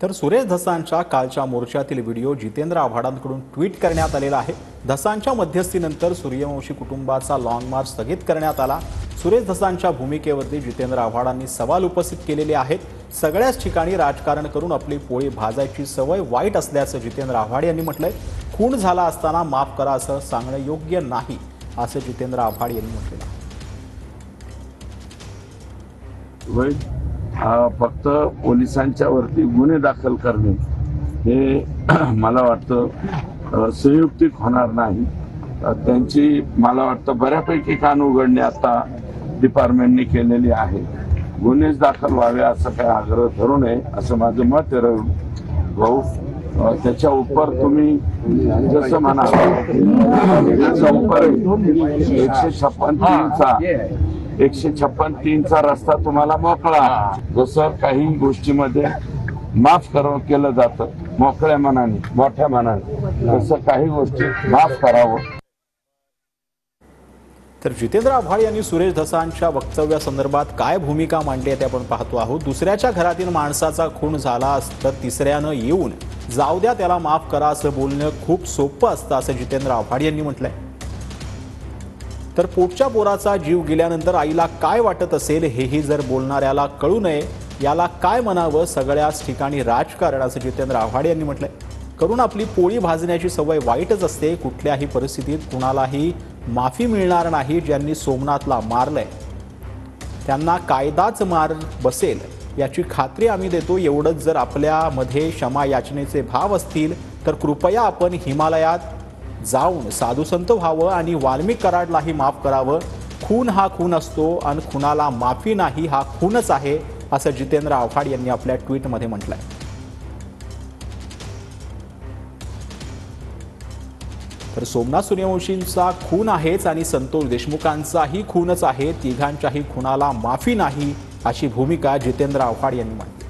तर सुरेश धसांच्या कालच्या मोर्चातील video Jitendra आव्हाडांकडून tweet करण्यात आलेला आहे। धसांच्या मध्यस्थीनंतर सूर्यवंशी कुटुंबाचा लॉंग मार्च स्थगित करण्यात आला। सुरेश धसांच्या भूमिकेवरती जितेंद्र आव्हाडांनी सवाल उपस्थित केलेले आहेत। सगळ्याच ठिकाणी राजकारण करून आपली पोळी भाजायची सवय वाईट असल्याचं जितेंद्र आव्हाड यांनी म्हटलंय। खून झाला असताना माफ करा असं सांगणं योग्य नाही असं जितेंद्र आव्हाड यांनी म्हटलं आहे। फक्त पोलिसांच्या वरती गुन्हे दाखल करणे हे मला वाटतं संयुक्तिक होणार नाही। त्यांची मला वाटतं बऱ्यापैकी कान उघडणे आता डिपार्टमेंटने केलेली आहे। गुन्हेच दाखल व्हावे असं काही आग्रह धरू नये असं माझं मत आहे भाऊ। त्याच्या उपर तुम्ही जसं म्हणा त्याच्या उपर 156(3)चा रस्ता तुम्हाला मोकळा। जसं काही गोष्टीमध्ये माफ केलं जातं मोकळ्या मनाने मोठ्या मनाने, तसं काही गोष्टी माफ करावं। तर जितेंद्र आव्हाड यांनी सुरेश धसांच्या वक्तव्यासंदर्भात काय भूमिका मांडली आहे ते आपण पाहतो आहोत। दुसऱ्याच्या घरातील माणसाचा खून झाला असतं तिसऱ्यानं येऊन जाऊ द्या त्याला माफ करा असं बोलणं खूप सोपं असतं असं जितेंद्र आव्हाड यांनी म्हटलंय। तर पोटच्या पोराचा जीव गेल्यानंतर आईला काय वाटत असेल हेही जर बोलणाऱ्याला कळू नये, याला काय म्हणावं, सगळ्याच ठिकाणी राजकारण असं जितेंद्र आव्हाड यांनी म्हटलंय। करून आपली पोळी भाजण्याची सवय वाईटच असते। कुठल्याही परिस्थितीत कुणालाही माफी मिळणार नाही। ज्यांनी सोमनाथला मारलंय त्यांना कायदाच मार बसेल याची खात्री आम्ही देतो। एवढंच जर आपल्यामध्ये क्षमा याचनेचे भाव असतील तर कृपया आपण हिमालयात जाऊन साधुसंत व्हावं आणि वाल्मिक कराडलाही माफ करावं। खून हा खून असतो आणि खुनाला माफी नाही हा खूनच आहे असं जितेंद्र आव्हाड यांनी आपल्या ट्विटमध्ये म्हटलंय। तर सोमनाथ सूर्यवंशींचा खून आहेच आणि संतोष देशमुखांचाही खूनच आहे। तिघांच्याही खुनाला माफी नाही अशी भूमिका जितेंद्र आव्हाड यांनी मांडली।